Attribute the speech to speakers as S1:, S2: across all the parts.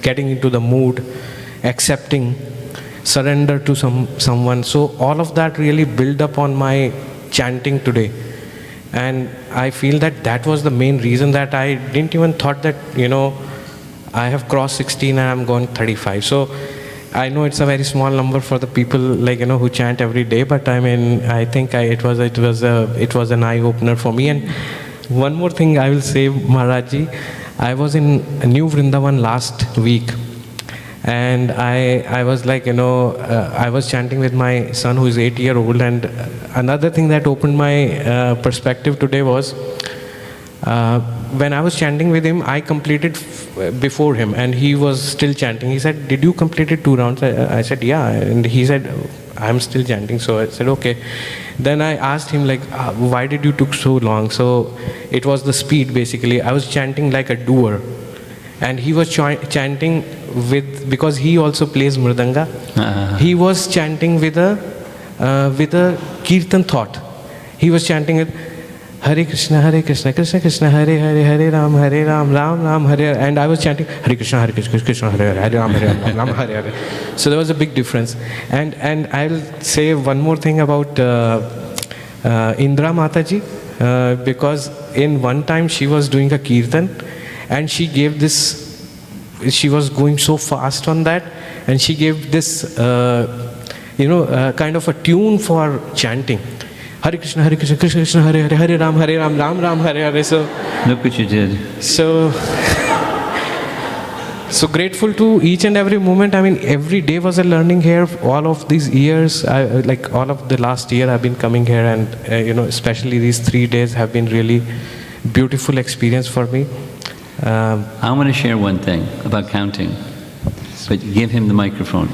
S1: getting into the mood, accepting, surrender to someone. So all of that really built up on my chanting today. And I feel that that was the main reason that I didn't even thought that, I have crossed 16 and I'm going 35. So I know it's a very small number for the people who chant every day, but I mean, I think it was an eye opener for me. And one more thing I will say, Maharaj Ji, I was in New Vrindavan last week, and I was I was chanting with my son who is 8-year-old, and another thing that opened my perspective today was, when I was chanting with him, I completed before him, and he was still chanting. He said, "Did you complete 2 rounds?" I said, "Yeah." And he said, "I'm still chanting." So I said, "Okay." Then I asked him, why did you took so long? So it was the speed, basically. I was chanting like a doer, and he was chanting because he also plays mridanga. He was chanting with a kirtan thought. He was chanting with Hare Krishna, Krishna Krishna, Hare Hare, Hare Ram, Ram Ram, Hare. And I was chanting Hare Krishna, Krishna, Hare Ram, Ram, Hare Hare. So there was a big difference. And I'll say one more thing about Indra Mataji, because in one time she was doing a kirtan, and she gave this. She was going so fast on that, and she gave this, kind of a tune for chanting. Hare Krishna, Krishna Krishna, Hare Hare, Hare Ram, Ram Ram, Hare Hare. So
S2: look what you did.
S1: So grateful to each and every moment. I mean, every day was a learning here. All of these years, all of the last year, I've been coming here, and especially these 3 days have been really beautiful experience for me.
S2: I want to share one thing about counting, but give him the microphone.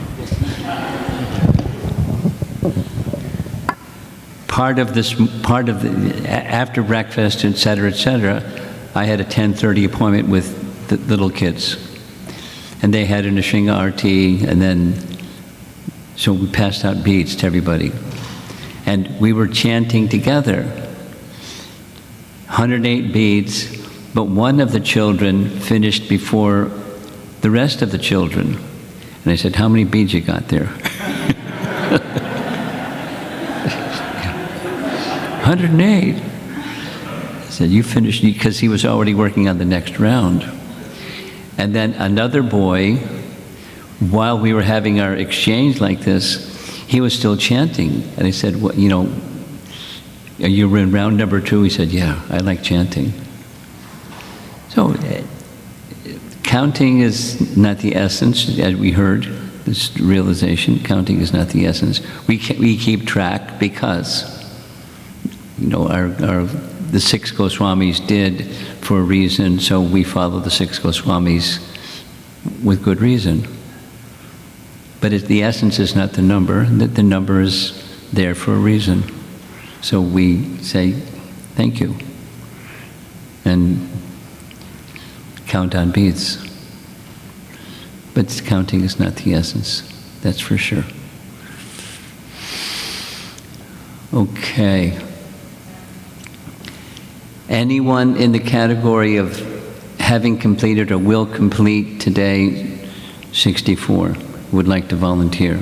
S2: After breakfast, etc., I had a 10:30 appointment with the little kids, and they had an Nrsimha Arti, and then so we passed out beads to everybody, and we were chanting together, 108 beads, but one of the children finished before the rest of the children, and I said, "How many beads you got there?" 108. I said, "You finished," because he was already working on the next round. And then another boy, while we were having our exchange like this, he was still chanting. And I said, "What, are you in round number 2? He said, "Yeah, I like chanting." So counting is not the essence, as we heard, this realization. Counting is not the essence. We keep track because the 6 Goswamis did for a reason, so we follow the 6 Goswamis with good reason. But the essence is not the number, the number is there for a reason. So we say, thank you, and count on beads. But counting is not the essence, that's for sure. Okay. Anyone in the category of having completed or will complete today 64 would like to volunteer?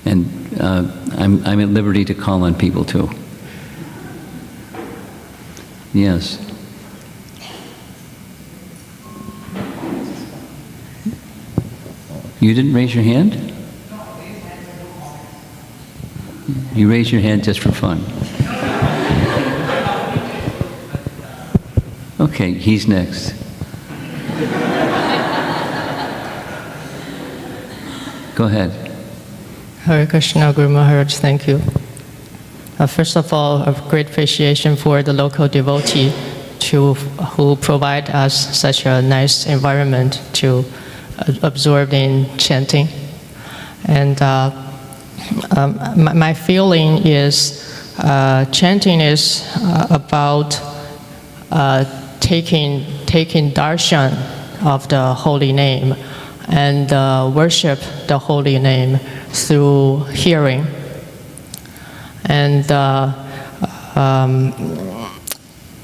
S2: And I'm at liberty to call on people too. Yes. You didn't raise your hand? You raised your hand just for fun. Okay, he's next. Go ahead.
S3: Hare Krishna, Guru Maharaj, thank you. First of all, a great appreciation for the local devotee who provide us such a nice environment to absorb in chanting. And my feeling is chanting is about taking darshan of the holy name and worship the holy name through hearing. And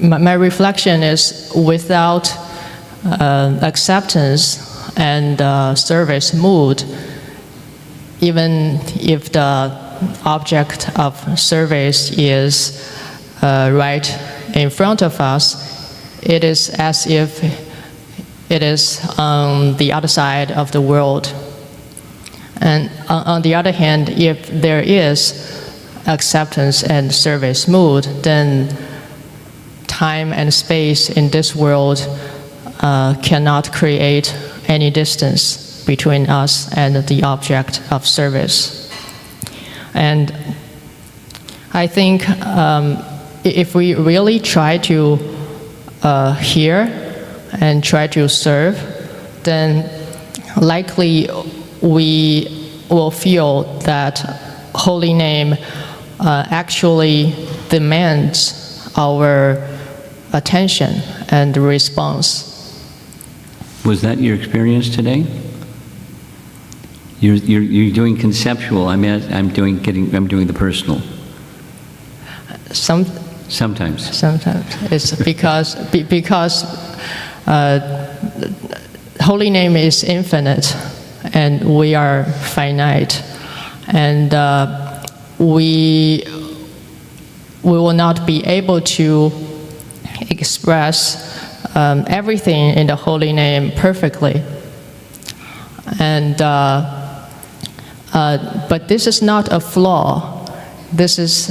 S3: my reflection is, without acceptance and service mood, even if the object of service is right in front of us, it is as if it is on the other side of the world. And on the other hand, if there is acceptance and service mood, then time and space in this world cannot create any distance between us and the object of service. And I think if we really try to hear and try to serve, then likely we will feel that holy name actually demands our attention and response.
S2: Was that your experience today? You're doing conceptual. I'm doing the personal. Sometimes.
S3: It's because holy name is infinite, and we are finite, and we will not be able to express everything in the holy name perfectly. And but this is not a flaw. This is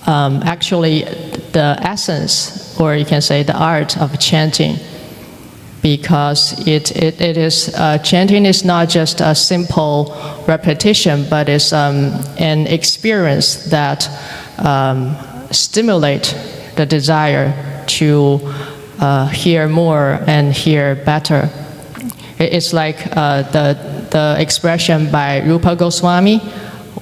S3: actually the essence, or you can say the art of chanting, because it is chanting is not just a simple repetition, but it's an experience that stimulates the desire to hear more and hear better. It's like the expression by Rupa Goswami,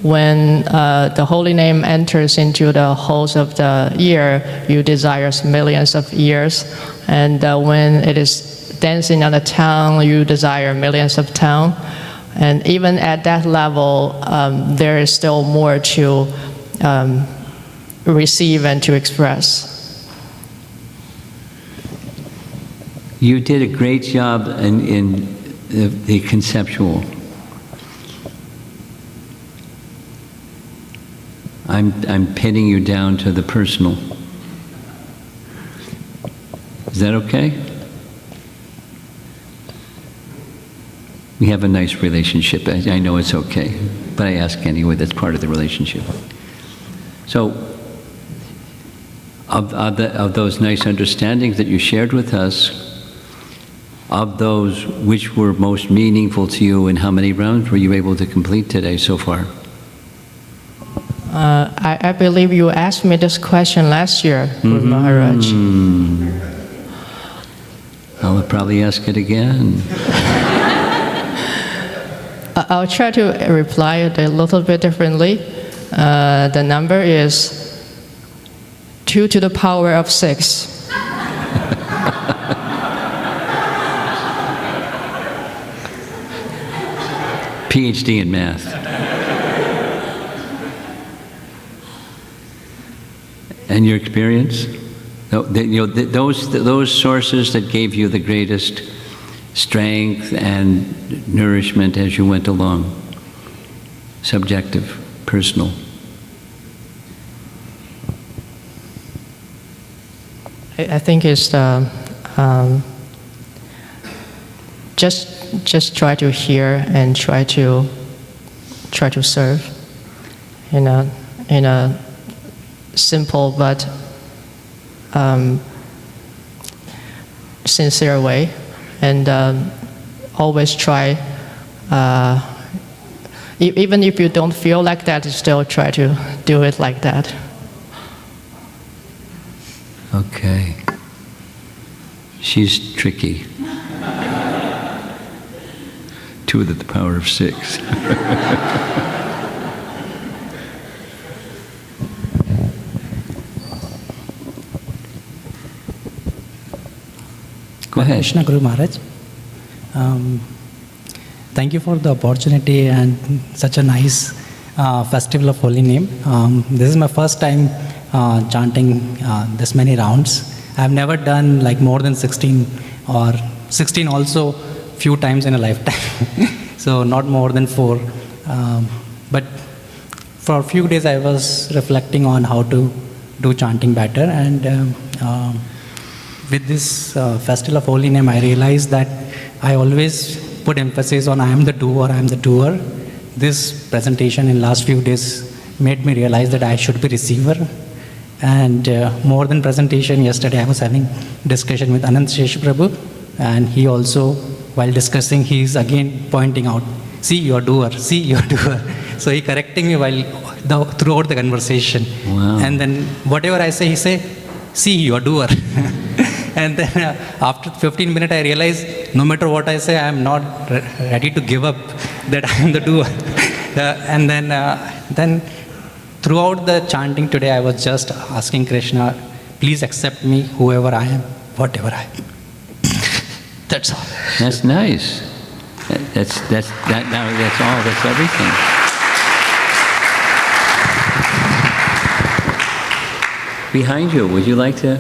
S3: when the holy name enters into the holes of the ear, you desire millions of ears. And when it is dancing on the tongue, you desire millions of tongue. And even at that level, there is still more to receive and to express.
S2: You did a great job in the conceptual. I'm pinning you down to the personal. Is that okay? We have a nice relationship. I know it's okay, but I ask anyway. That's part of the relationship. So, of those nice understandings that you shared with us, of those which were most meaningful to you, and how many rounds were you able to complete today so far?
S3: I believe you asked me this question last year, Guru Maharaj.
S2: I'll probably ask it again.
S3: I'll try to reply it a little bit differently. The number is 2 to the power of 6.
S2: PhD in math. And your experience? Those sources that gave you the greatest strength and nourishment as you went along. Subjective, personal.
S3: I think it's just try to hear and try to serve in a simple but sincere way, and always try, even if you don't feel like that, still try to do it like that.
S2: Okay. She's tricky. 2 to the power of 6. Go ahead.
S4: Krishna Guru Maharaj. Thank you for the opportunity and such a nice festival of holy name. This is my first time chanting this many rounds. I've never done like more than 16 or 16 also few times in a lifetime. So not more than 4. But for a few days I was reflecting on how to do chanting better, and with this Festival of Holy Name, I realized that I always put emphasis on I am the doer. This presentation in last few days made me realize that I should be receiver. And more than presentation, yesterday I was having discussion with Anand Shesh Prabhu, and he also, while discussing, he is again pointing out, see your doer, see your doer. So he correcting me throughout the conversation.
S2: Wow.
S4: And then whatever I say, he say, see your doer. And then after 15 minutes, I realized no matter what I say, I am not ready to give up that I am the doer. And then throughout the chanting today, I was just asking Krishna, please accept me, whoever I am, whatever I am. That's all.
S2: That's nice. That's all. That's everything. Behind you, would you like to?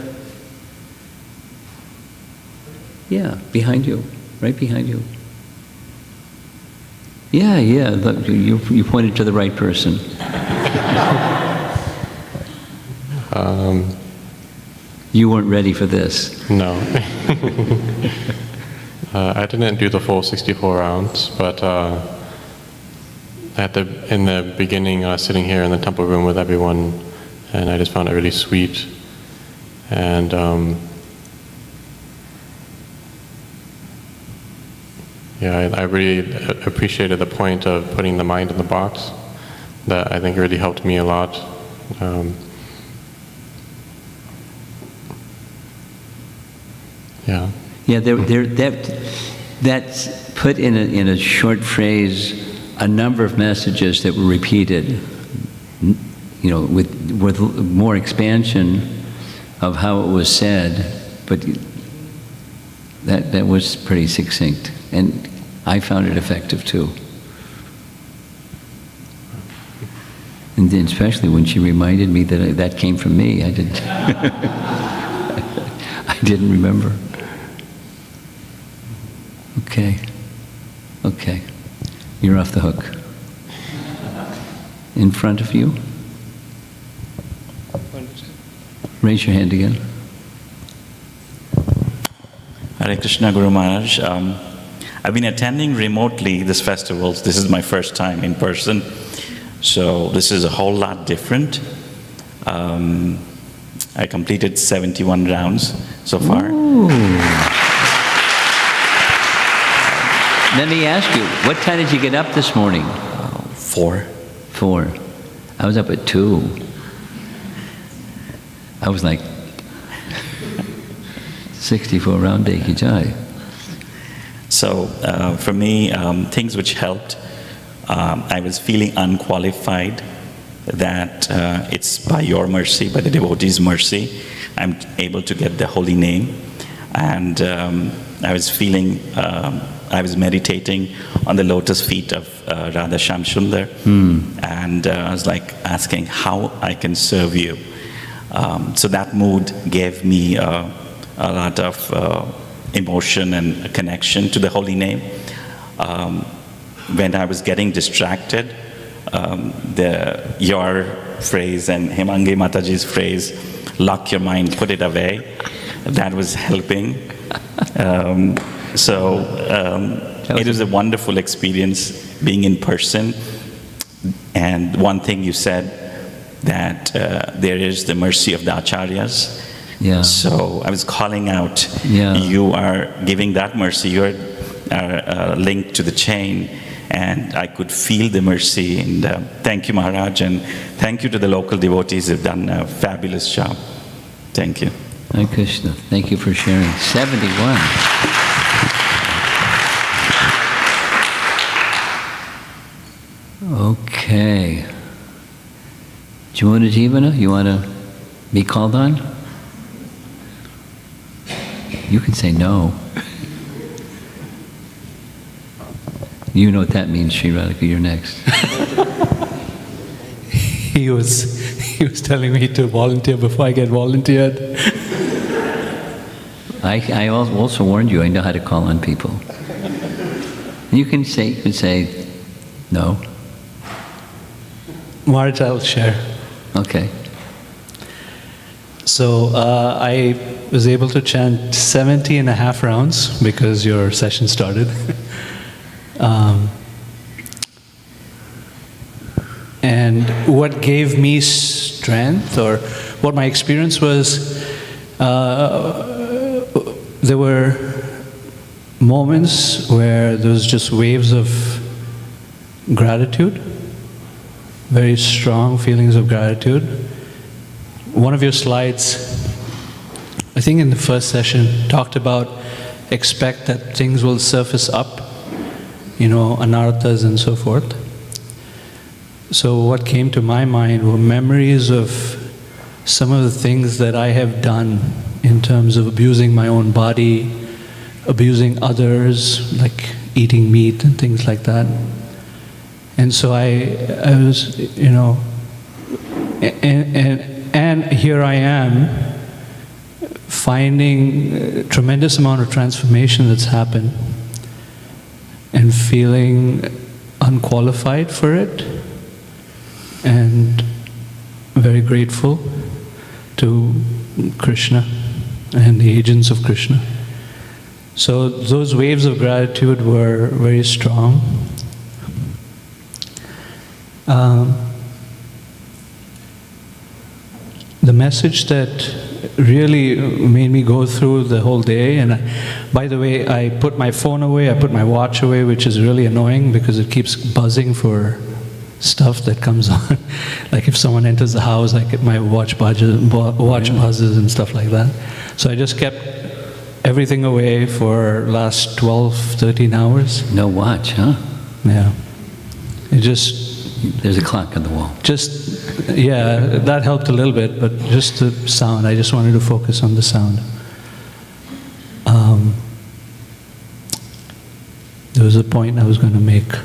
S2: Yeah, behind you, right behind you. Yeah. Look, you pointed to the right person. You weren't ready for this.
S5: No. I didn't do the full 64 rounds, but in the beginning, sitting here in the temple room with everyone, and I just found it really sweet. And I really appreciated the point of putting the mind in the box. That I think really helped me a lot.
S2: Yeah, that's put in a short phrase a number of messages that were repeated, with more expansion of how it was said, but that was pretty succinct, and I found it effective too. And then especially when she reminded me that came from me, I didn't remember. Okay. You're off the hook. In front of you. Raise your hand again.
S6: Hare Krishna, Guru Maharaj. I've been attending remotely this festival. This is my first time in person. So this is a whole lot different. I completed 71 rounds so far.
S2: Ooh. Let me ask you, what time did you get up this morning?
S6: 4.
S2: 4. I was up at 2. I was like, 64 round day ki jai.
S6: So for me, things which helped, I was feeling unqualified, that it's by your mercy, by the devotee's mercy, I'm able to get the holy name. And I was feeling, I was meditating on the lotus feet of Radha Shyam Sundar, and I was like asking how I can serve you. So that mood gave me a lot of emotion and connection to the holy name. When I was getting distracted, your phrase and Hemangi Mataji's phrase, lock your mind, put it away, that was helping. It was a wonderful experience being in person. And one thing you said, that there is the mercy of the acharyas.
S2: Yeah.
S6: So I was calling out,
S2: Yeah.
S6: You are giving that mercy, you are linked to the chain, and I could feel the mercy. And thank you, Maharaj, and thank you to the local devotees who've done a fabulous job. Thank you.
S2: Hare Krishna. Thank you for sharing. 71. Okay. Do you want to Jivana? You want to be called on? You can say no. You know what that means, Sri Radhika. You're next.
S7: He was telling me to volunteer before I get volunteered.
S2: I also warned you. I know how to call on people. You can say no.
S7: Maharaj, I'll share.
S2: Okay.
S7: So I was able to chant 70 and a half rounds because your session started. And what gave me strength, or what my experience was, there were moments where there was just waves of gratitude, very strong feelings of gratitude. One of your slides, I think in the first session, talked about expect that things will surface up, anarthas and so forth. So what came to my mind were memories of some of the things that I have done in terms of abusing my own body, abusing others, like eating meat and things like that. And so I was, and here I am finding a tremendous amount of transformation that's happened and feeling unqualified for it, and very grateful to Krishna and the agents of Krishna. So those waves of gratitude were very strong. The message that really made me go through the whole day, and by the way, I put my phone away, I put my watch away, which is really annoying because it keeps buzzing for stuff that comes on. Like if someone enters the house, I get my watch buzzes and stuff like that. So I just kept everything away for last 12, 13 hours.
S2: No watch, huh?
S7: Yeah. It just...
S2: There's a clock on the wall.
S7: That helped a little bit, but just the sound. I just wanted to focus on the sound. There was a point I was going to make.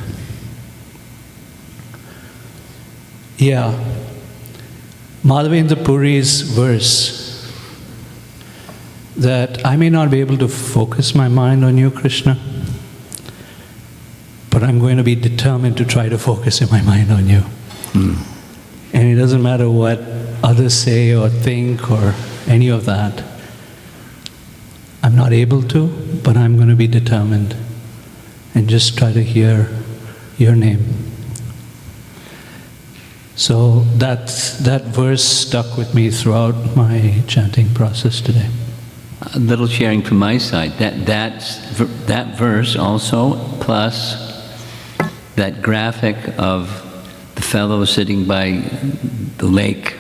S7: Yeah. Madhavendra Puri's verse that I may not be able to focus my mind on you, Krishna, but I'm going to be determined to try to focus my mind on you. And it doesn't matter what others say or think or any of that. I'm not able to, but I'm going to be determined and just try to hear your name. So that verse stuck with me throughout my chanting process today.
S2: A little sharing from my side. That verse also, plus that graphic of the fellow sitting by the lake,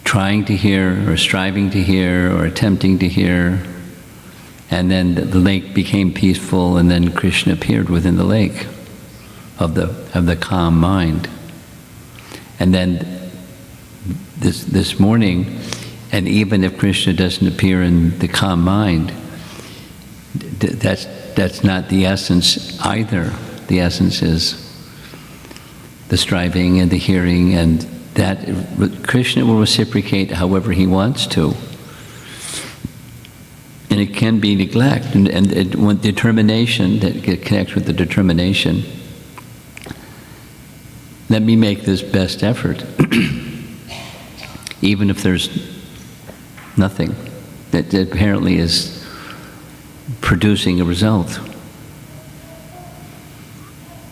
S2: trying to hear or striving to hear or attempting to hear, and then the lake became peaceful, and then Krishna appeared within the lake of the calm mind. And then this morning, and even if Krishna doesn't appear in the calm mind, that's not the essence either. The essence is the striving and the hearing, and that Krishna will reciprocate however he wants to. And it can be neglect, and when determination, that connects with the determination. Let me make this best effort, even if there's nothing that apparently is producing a result.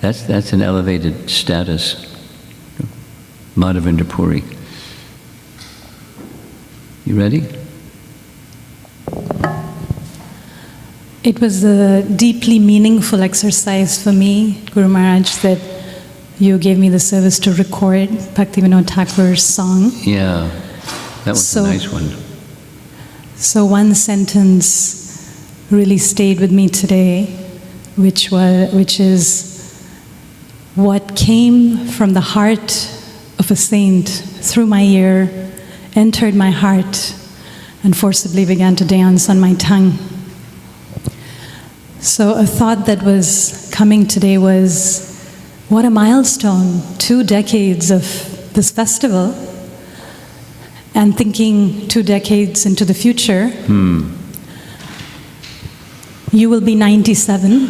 S2: That's an elevated status, Madhavendra Puri. You ready?
S8: It was a deeply meaningful exercise for me, Guru Maharaj, that you gave me the service to record Bhaktivinoda Thakur's song.
S2: Yeah, that was a nice one.
S8: So one sentence really stayed with me today, which is, what came from the heart of a saint through my ear entered my heart and forcibly began to dance on my tongue. So a thought that was coming today was, what a milestone, 2 decades of this festival, and thinking 2 decades into the future. You will be 97.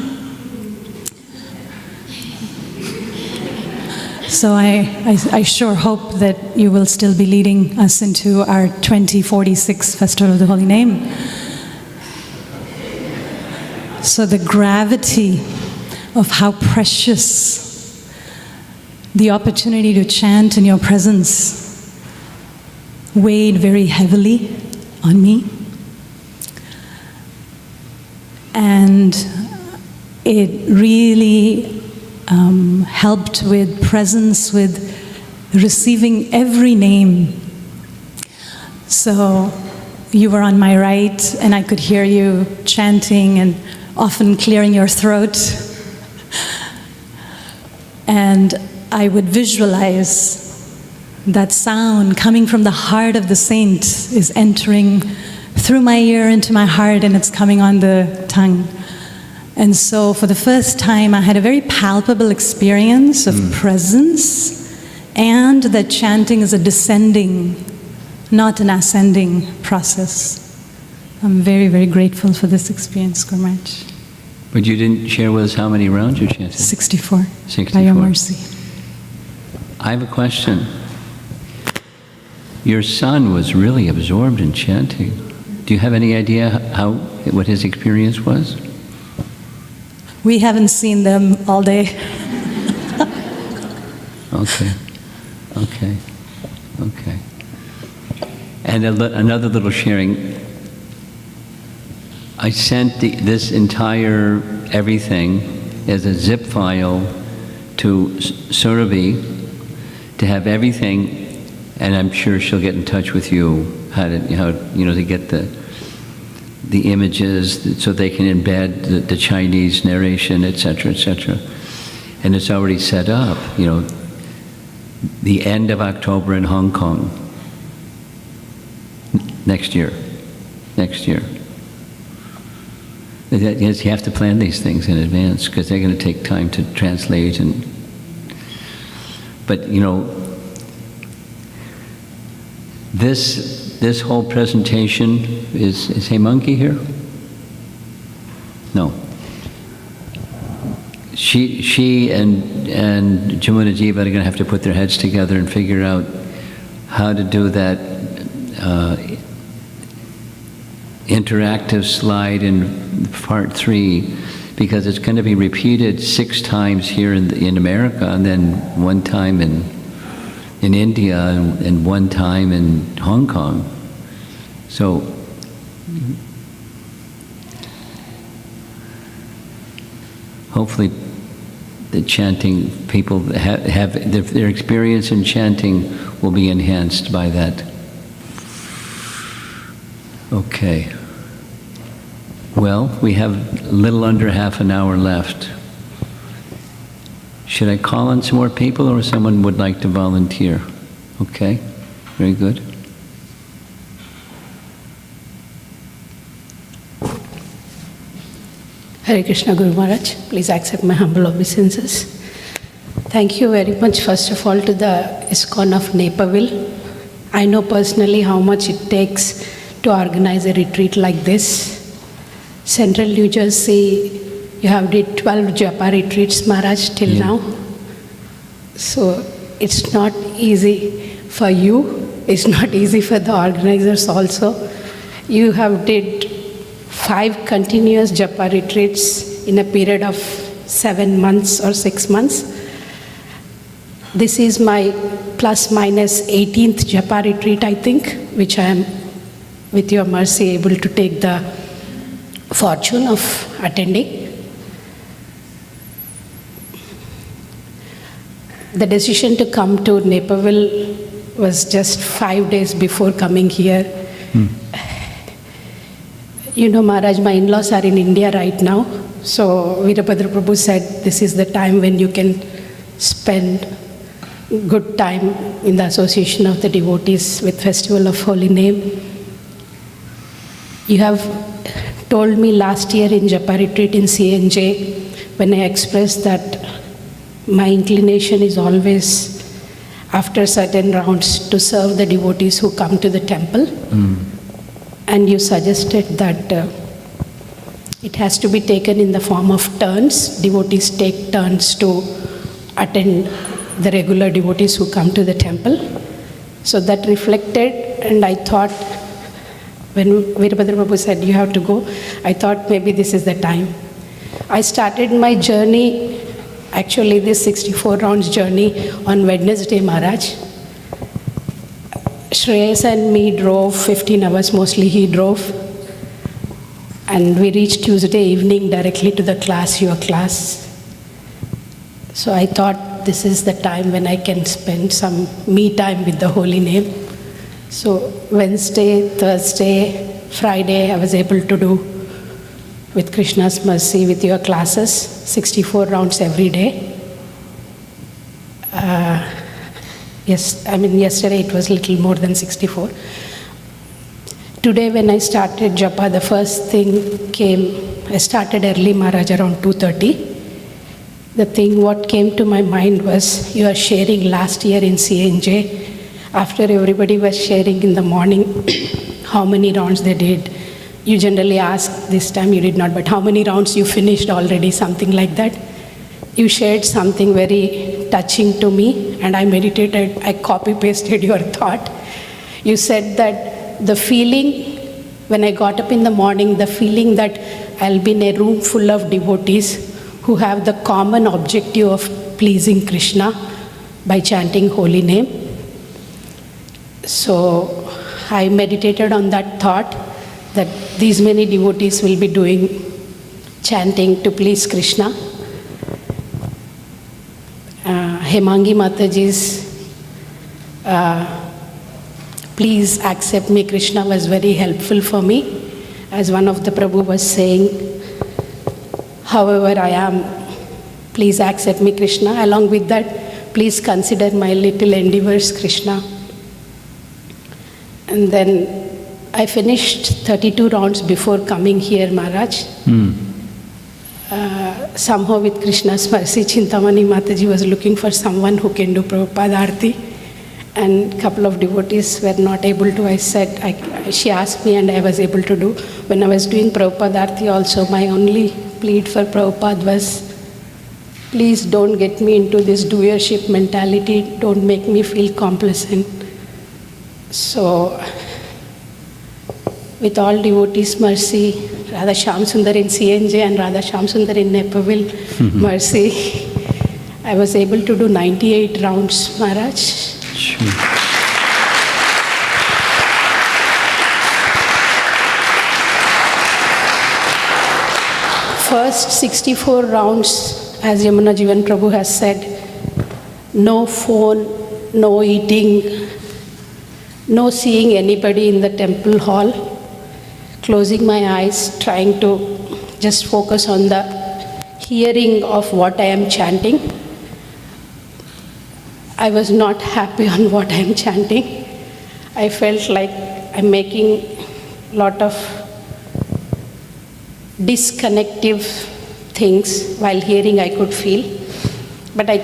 S8: So I sure hope that you will still be leading us into our 2046 Festival of the Holy Name. So the gravity of how precious the opportunity to chant in your presence weighed very heavily on me. And it really helped with presence, with receiving every name. So you were on my right, and I could hear you chanting and often clearing your throat. And I would visualize that sound coming from the heart of the saint is entering through my ear into my heart, and it's coming on the tongue. And so for the first time, I had a very palpable experience of presence, and that chanting is a descending, not an ascending process. I'm very, very grateful for this experience, Guru Maharaj.
S2: But you didn't share with us how many rounds you chanted?
S8: 64.
S2: 64.
S8: By your mercy.
S2: I have a question. Your son was really absorbed in chanting. Do you have any idea what his experience was?
S8: We haven't seen them all day.
S2: Okay. And another little sharing. I sent this entire everything as a zip file to Surabhi to have everything, and I'm sure she'll get in touch with you to get the images so they can embed the Chinese narration, etc., etc. And it's already set up, the end of October in Hong Kong. Next year. You have to plan these things in advance because they're going to take time to translate but this whole presentation is Hemangi here? No. She and Jamuna Jiva are going to have to put their heads together and figure out how to do that interactive slide in part 3, because it's going to be repeated 6 times here in America, and then 1 time in India, and 1 time in Hong Kong. So hopefully the chanting people have their experience in chanting will be enhanced by that. Okay. Well, we have a little under half an hour left. Should I call on some more people, or someone would like to volunteer? Okay, very good.
S9: Hare Krishna, Guru Maharaj. Please accept my humble obeisances. Thank you very much, first of all, to the ISKCON of Naperville. I know personally how much it takes to organize a retreat like this. Central New Jersey, you have did 12 japa retreats, Maharaj, till now. So it's not easy for you. It's not easy for the organizers also. You have did 5 continuous japa retreats in a period of 7 months or 6 months. This is my plus minus 18th japa retreat, I think, which I am, with your mercy, able to take the fortune of attending. The decision to come to Naperville was just 5 days before coming here. You know, Maharaj, my in-laws are in India right now. So Veerabhadra Prabhu said, this is the time when you can spend good time in the association of the devotees with Festival of Holy Name. You have told me last year in Japa retreat in CNJ, when I expressed that my inclination is always, after certain rounds, to serve the devotees who come to the temple. And you suggested that It has to be taken in the form of turns. Devotees take turns to attend the regular devotees who come to the temple. So that reflected, and I thought, when Veerabhadra Prabhu said you have to go, I thought maybe this is the time. I started my journey, actually this 64 rounds journey, on Wednesday, Maharaj. Shreyas and me drove 15 hours, mostly he drove. And we reached Tuesday evening directly to the class, your class. So I thought this is the time when I can spend some me time with the holy name. So Wednesday, Thursday, Friday, I was able to do, with Krishna's mercy, with your classes, 64 rounds every day. Yesterday it was a little more than 64. Today when I started japa, the first thing came, I started early, Maharaj, around 2:30. The thing what came to my mind was, you are sharing last year in CNJ, after everybody was sharing in the morning how many rounds they did. You generally ask, this time you did not, but how many rounds you finished already, something like that. You shared something very touching to me, and I meditated, I copy-pasted your thought. You said that the feeling, when I got up in the morning, the feeling that I'll be in a room full of devotees who have the common objective of pleasing Krishna by chanting holy name. So I meditated on that thought, that these many devotees will be doing chanting to please Krishna. Hemangi Mataji's please accept me Krishna was very helpful for me. As one of the Prabhu was saying, however I am, please accept me Krishna. Along with that, please consider my little endeavors, Krishna. And then I finished 32 rounds before coming here, Maharaj. Somehow with Krishna's mercy, Chintamani Mataji was looking for someone who can do Prabhupada Aarti. And a couple of devotees were not able to. I said, she asked me and I was able to do. When I was doing Prabhupada Aarti also, my only plead for Prabhupada was, please don't get me into this doership mentality, don't make me feel complacent. So, with all devotees' mercy, Radha Shyam Sundar in CNJ and Radha Shyam Sundar in Naperville, mercy, I was able to do 98 rounds, Maharaj.
S2: Sure.
S9: First 64 rounds, as Yamuna Jivan Prabhu has said, no phone, no eating, no seeing anybody in the temple hall, closing my eyes, trying to just focus on the hearing of what I am chanting. I was not happy on what I am chanting. I felt like I'm making a lot of disconnective things while hearing. I could feel. But I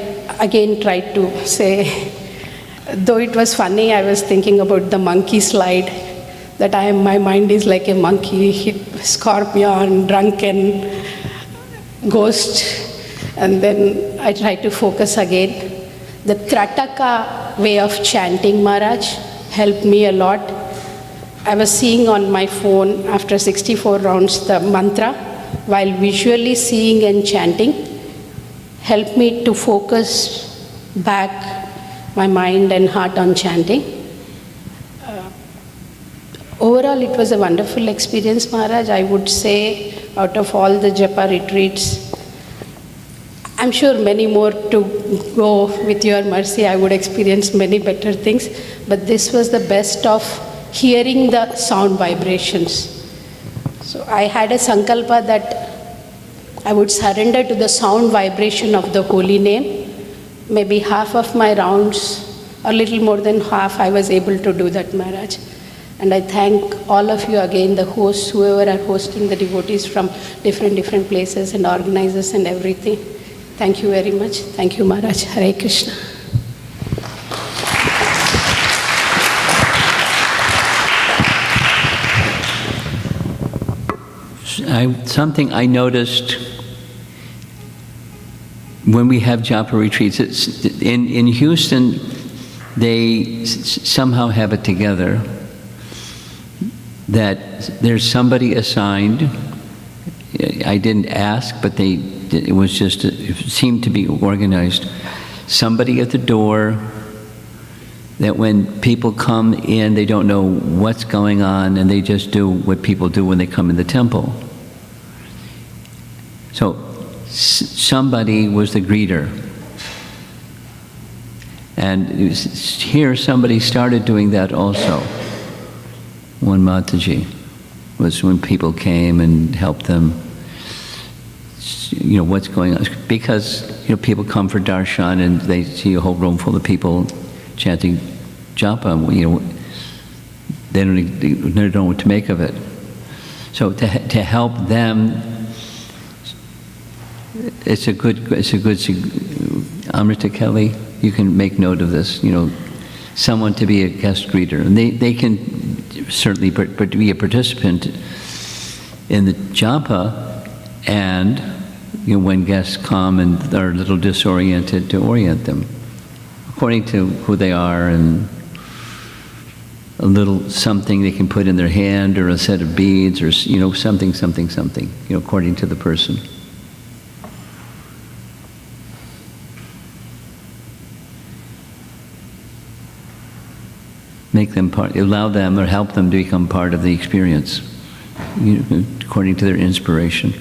S9: again tried to say, though it was funny, I was thinking about the monkey slide, that my mind is like a monkey, scorpion, drunken, ghost. And then I tried to focus again. The Krataka way of chanting, Maharaj, helped me a lot. I was seeing on my phone after 64 rounds the mantra, while visually seeing and chanting, helped me to focus back my mind and heart on chanting. Overall, it was a wonderful experience, Maharaj. I would say, out of all the japa retreats, I'm sure many more to go. With your mercy, I would experience many better things. But this was the best of hearing the sound vibrations. So I had a sankalpa that I would surrender to the sound vibration of the holy name. Maybe half of my rounds, or little more than half, I was able to do that, Maharaj. And I thank all of you again, the hosts, whoever are hosting the devotees from different places and organizers and everything. Thank you very much. Thank you, Maharaj. Hare Krishna.
S2: something I noticed when we have japa retreats, in Houston, they somehow have it together that there's somebody assigned. I didn't ask, but it seemed to be organized. Somebody at the door that when people come in, they don't know what's going on, and they just do what people do when they come in the temple. So somebody was the greeter. And here somebody started doing that also. One Mataji was when people came and helped them, what's going on. Because, people come for darshan and they see a whole room full of people chanting japa, they don't know what to make of it. So to help them, it's a good, Amrita Kelly, you can make note of this, someone to be a guest greeter. And they can certainly be a participant in the japa, and when guests come and are a little disoriented, to orient them according to who they are, and a little something they can put in their hand, or a set of beads, or something, according to the person. Make them part, allow them or help them to become part of the experience, according to their inspiration.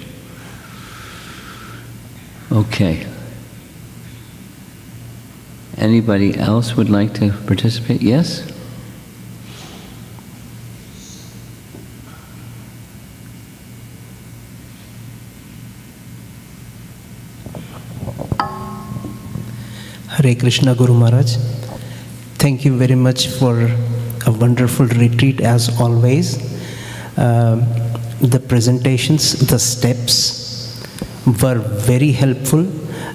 S2: Okay. Anybody else would like to participate? Yes?
S10: Hare Krishna, Guru Maharaj. Thank you very much for a wonderful retreat as always. The presentations, the steps were very helpful,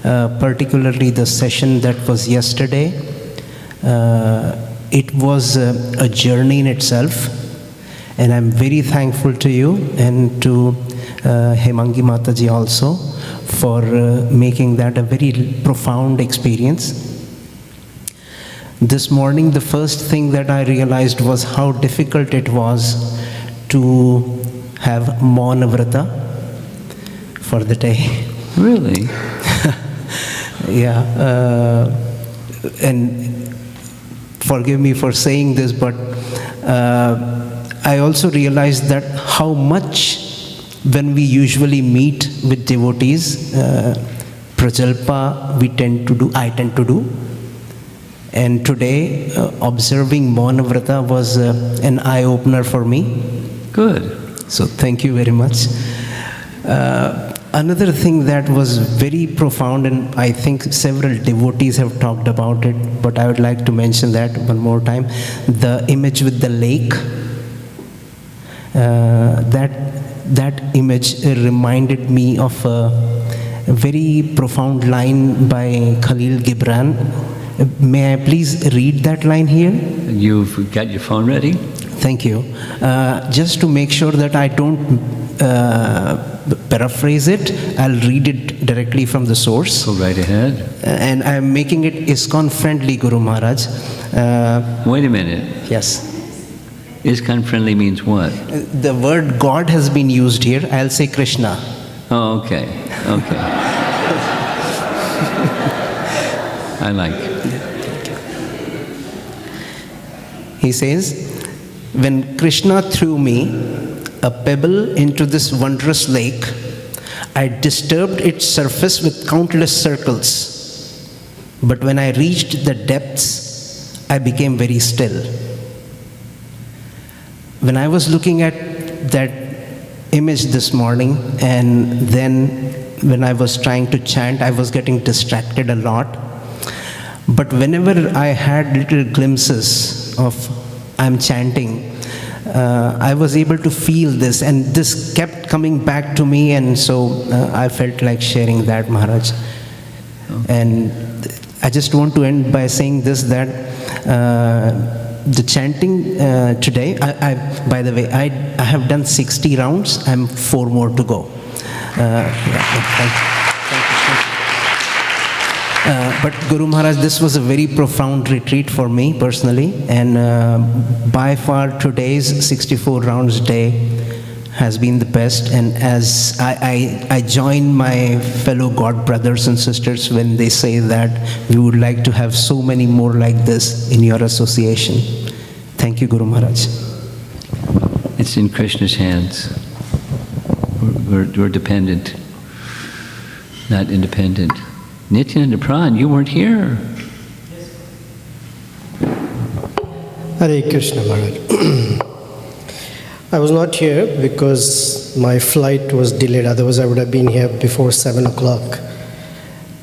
S10: particularly the session that was yesterday. It was a journey in itself, and I'm very thankful to you and to Hemangi Mataji also for making that a very profound experience. This morning, the first thing that I realized was how difficult it was to have Mauna Vrata for the day.
S2: Really?
S10: Yeah. And forgive me for saying this, but I also realized that how much, when we usually meet with devotees, Prajalpa I tend to do. And today, observing Mauna Vrata was an eye-opener for me.
S2: Good.
S10: So thank you very much. Another thing that was very profound, and I think several devotees have talked about it, but I would like to mention that one more time. The image with the lake, that image reminded me of a very profound line by Khalil Gibran. May I please read that line here?
S2: You've got your phone ready?
S10: Thank you. Just to make sure that I don't paraphrase it, I'll read it directly from the source.
S2: Go right ahead.
S10: And I'm making it ISKCON friendly, Guru Maharaj.
S2: Wait a minute.
S10: Yes.
S2: ISKCON friendly means what?
S10: The word God has been used here. I'll say Krishna.
S2: Oh, okay. Okay. I like it.
S10: He says, when Krishna threw me a pebble into this wondrous lake, I disturbed its surface with countless circles. But when I reached the depths, I became very still. When I was looking at that image this morning, and then when I was trying to chant, I was getting distracted a lot. But whenever I had little glimpses of I'm chanting, I was able to feel this, and this kept coming back to me, and so I felt like sharing that, Maharaj. And I just want to end by saying this, that the chanting today, by the way, I have done 60 rounds. I'm 4 more to go. Thank you. But Guru Maharaj, this was a very profound retreat for me personally, and by far today's 64 rounds day has been the best. And as I join my fellow God brothers and sisters when they say that we would like to have so many more like this in your association. Thank you, Guru Maharaj.
S2: It's in Krishna's hands. We're dependent, not independent. Nityananda Pran, you weren't here.
S11: Hare Krishna Maharaj. I was not here because my flight was delayed. Otherwise, I would have been here before 7 o'clock.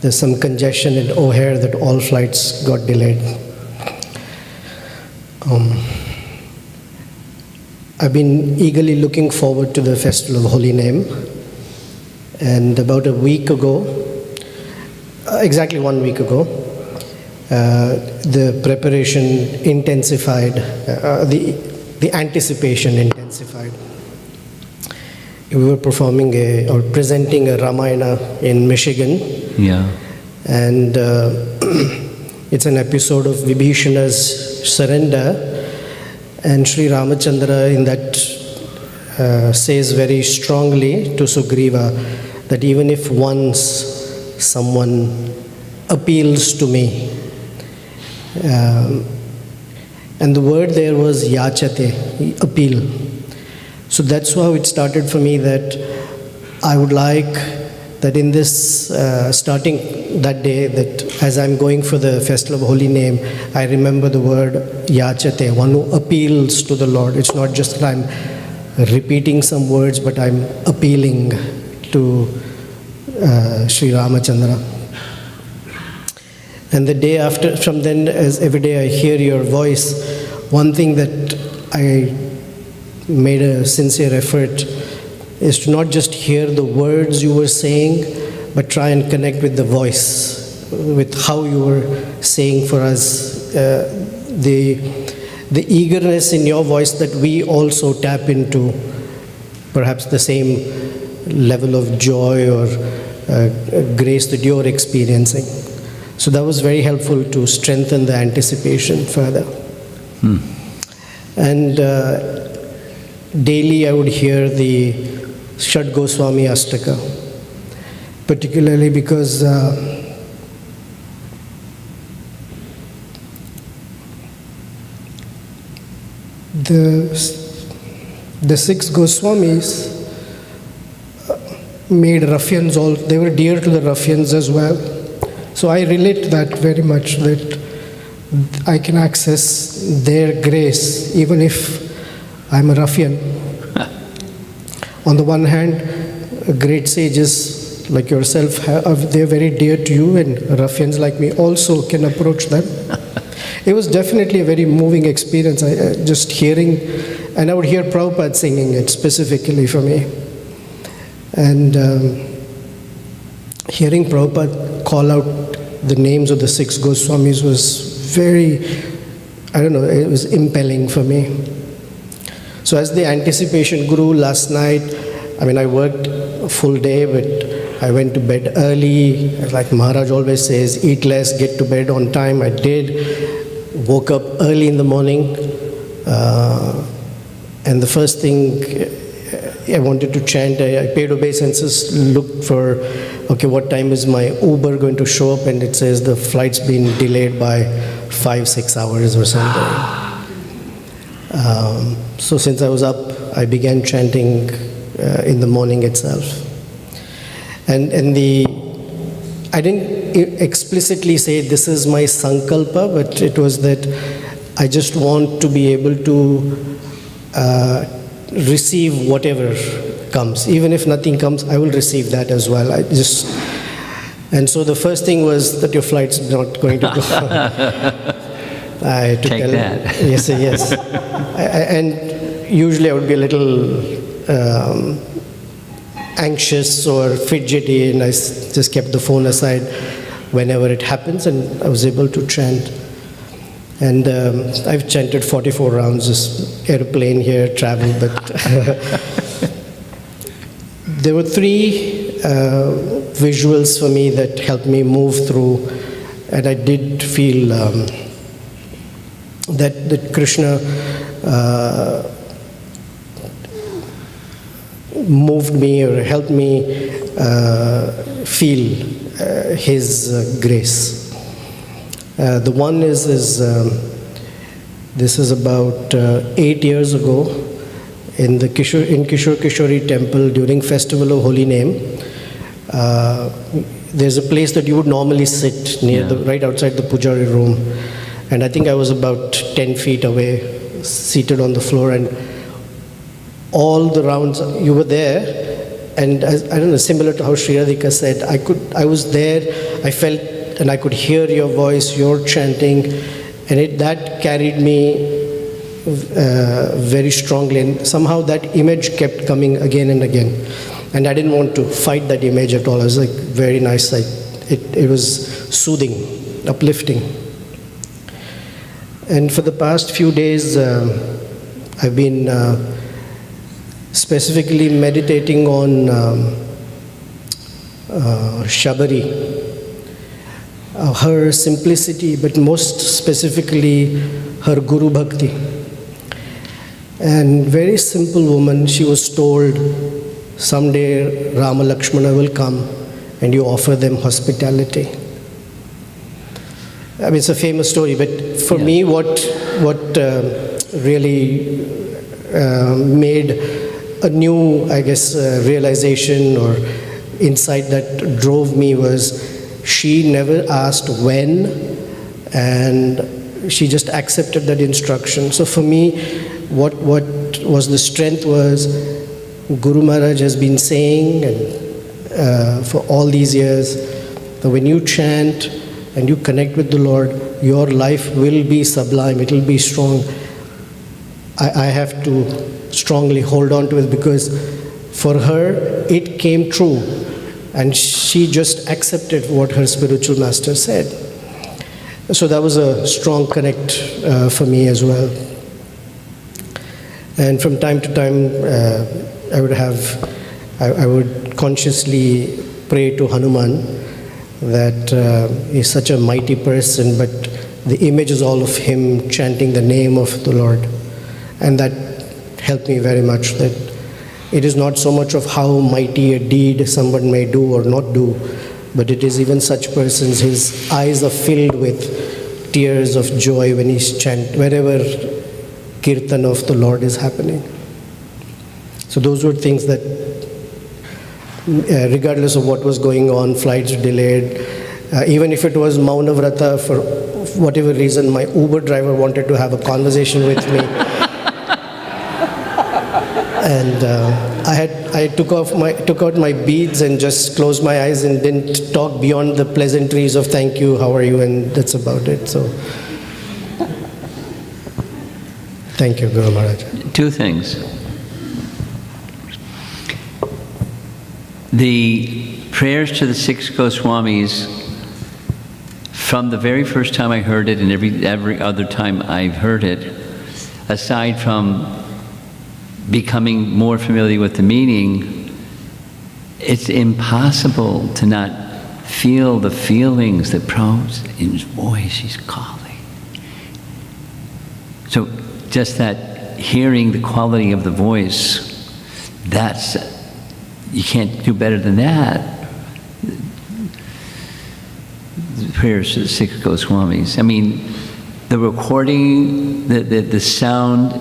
S11: There's some congestion in O'Hare that all flights got delayed. I've been eagerly looking forward to the Festival of Holy Name. And about a week ago, exactly 1 week ago, the preparation intensified, the anticipation intensified. We were performing or presenting a Ramayana in Michigan.
S2: Yeah.
S11: And it's an episode of Vibhishana's surrender. And Sri Ramachandra in that says very strongly to Sugriva that even if once someone appeals to me, and the word there was yachate, appeal. So that's how it started for me, that I would like that in this, starting that day, that as I'm going for the Festival of Holy Name, I remember the word yachate, one who appeals to the Lord. It's not just that I'm repeating some words, but I'm appealing to Sri Ramachandra. And the day after, from then, as every day I hear your voice, one thing that I made a sincere effort is to not just hear the words you were saying, but try and connect with the voice, with how you were saying for us, the eagerness in your voice that we also tap into, perhaps the same level of joy or grace that you're experiencing. So that was very helpful to strengthen the anticipation further. And daily I would hear the Shad Goswami Astaka, particularly because the 6 Goswamis made ruffians all, they were dear to the ruffians as well. So I relate that very much, that I can access their grace even if I'm a ruffian. On the one hand, great sages like yourself, they're very dear to you, and ruffians like me also can approach them. It was definitely a very moving experience, just hearing, and I would hear Prabhupada singing it specifically for me. And hearing Prabhupada call out the names of the 6 Goswamis was very, I don't know, it was impelling for me. So as the anticipation grew last night, I mean, I worked a full day, but I went to bed early. Like Maharaj always says, eat less, get to bed on time. I did. Woke up early in the morning. And the first thing I wanted to chant, I paid obeisances, looked for, okay, what time is my Uber going to show up? And it says the flight's been delayed by 5-6 hours or something. So since I was up, I began chanting in the morning itself. And I didn't explicitly say this is my sankalpa, but it was that I just want to be able to receive whatever comes. Even if nothing comes, I will receive that as well. And so the first thing was that your flight's not going to go. I
S2: Take that.
S11: Yes. And usually I would be a little anxious or fidgety, and I just kept the phone aside whenever it happens, and I was able to chant. And I've chanted 44 rounds, this airplane here, travel, but there were three visuals for me that helped me move through, and I did feel that Krishna moved me or helped me feel his grace. The one is this is about 8 years ago in the Kishore Kishori temple during Festival of Holy Name. There's a place that you would normally sit near right outside the pujari room, and I think I was about 10 feet away, seated on the floor, and all the rounds you were there, and I don't know, similar to how Sri Radhika said, I was there, I felt and I could hear your voice, your chanting, and that carried me very strongly, and somehow that image kept coming again and again, and I didn't want to fight that image at all. I was like, very nice. It was soothing, uplifting. And for the past few days, I've been specifically meditating on Shabari, her simplicity, but most specifically her Guru Bhakti. And very simple woman, she was told, someday Rama Lakshmana will come and you offer them hospitality. I mean, it's a famous story, but for me, what really made a new, I guess, realization or insight that drove me was she never asked when, and she just accepted that instruction. So for me, what was the strength was Guru Maharaj has been saying, and for all these years, that when you chant and you connect with the Lord, your life will be sublime, it will be strong. I have to strongly hold on to it, because for her, it came true. And she just accepted what her spiritual master said. So that was a strong connect for me as well. And from time to time, I would consciously pray to Hanuman that he's such a mighty person, but the image is all of him chanting the name of the Lord. And that helped me very much, that it is not so much of how mighty a deed someone may do or not do, but it is even such persons, his eyes are filled with tears of joy when he's wherever kirtan of the Lord is happening. So those were things that, regardless of what was going on, flights delayed, even if it was Mauna Vrata, for whatever reason, my Uber driver wanted to have a conversation with me. And I took out my beads and just closed my eyes and didn't talk beyond the pleasantries of thank you, how are you, and that's about it. So, thank you, Guru Maharaj.
S2: Two things. The prayers to the six Goswamis, from the very first time I heard it and every other time I've heard it, aside from becoming more familiar with the meaning, it's impossible to not feel the feelings that Prabhu's in his voice, he's calling. So just that hearing the quality of the voice, you can't do better than that. The prayers to the six Goswamis. I mean, the recording, the sound,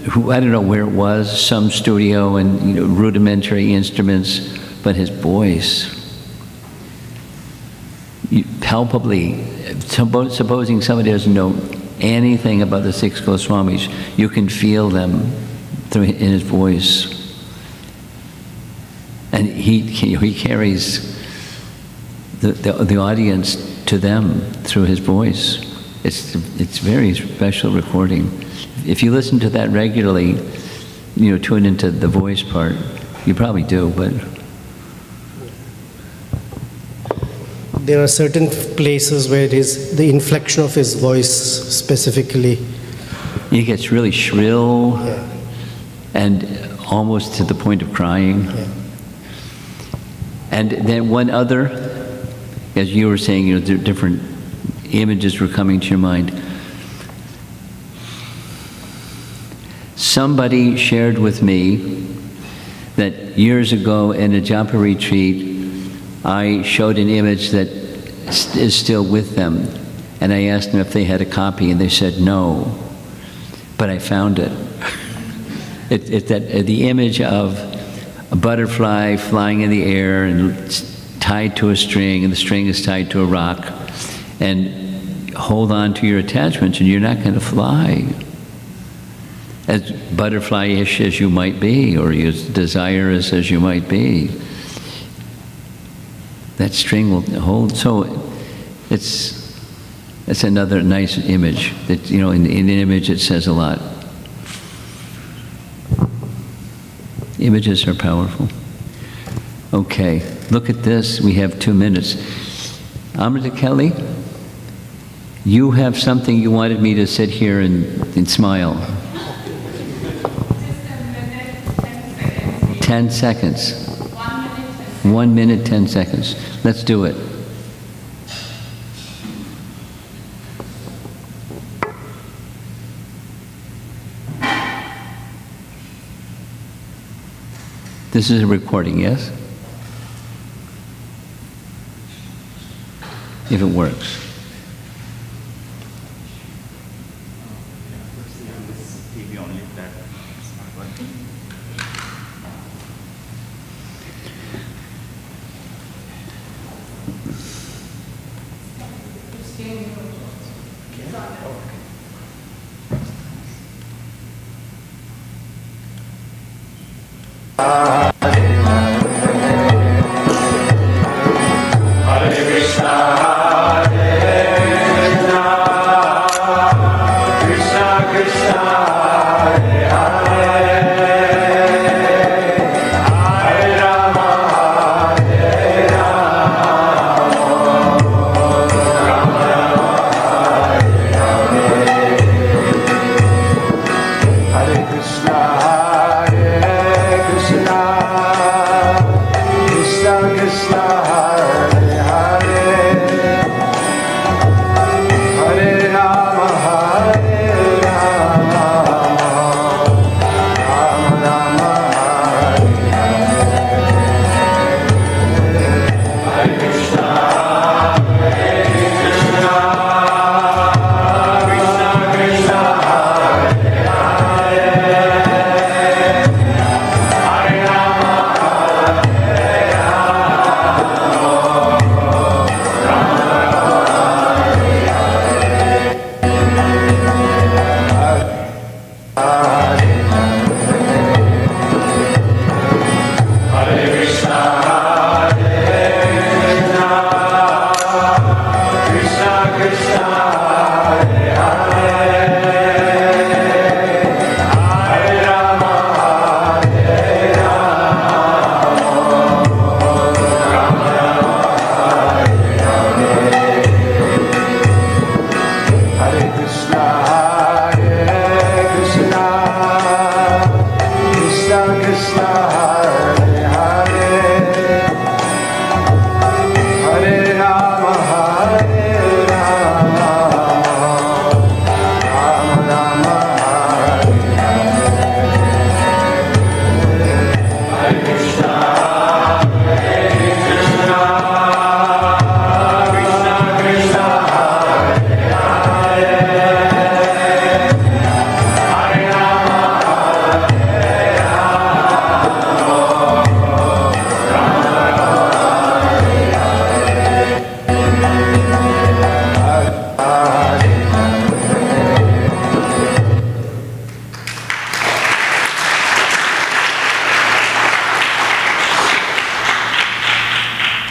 S2: I don't know where it was, some studio and rudimentary instruments, but his voice, palpably, supposing somebody doesn't know anything about the six Goswamis, you can feel them in his voice. And he carries the audience to them through his voice. It's very special recording. If you listen to that regularly, tune into the voice part. You probably do, but
S11: there are certain places where the inflection of his voice specifically.
S2: It gets really shrill
S11: Yeah.
S2: and almost to the point of crying.
S11: Yeah.
S2: And then one other, as you were saying, you know, different images were coming to your mind. Somebody shared with me that years ago in a japa retreat, I showed an image that is still with them. And I asked them if they had a copy, and they said no. But I found it. It's the image of a butterfly flying in the air and tied to a string, and the string is tied to a rock. And hold on to your attachments, and you're not going to fly. As butterfly-ish as you might be, or as desirous as you might be, that string will hold. So it's another nice image that, you know, in an image it says a lot. Images are powerful. Okay, look at this. We have 2 minutes. Amrita Kelly, you have something you wanted me to sit here and smile. 10 seconds. 1 minute, 10 seconds. Let's do it. This is a recording, yes? If it works.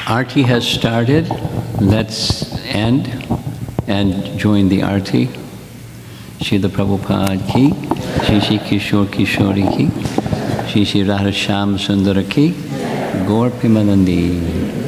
S2: Arti has started. Let's end and join the Arti. Srila Prabhupada ki, Shri Kishore Kishori ki, Shri Radha Shyam Sundara ki, Gaur Premanandi.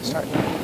S12: Start.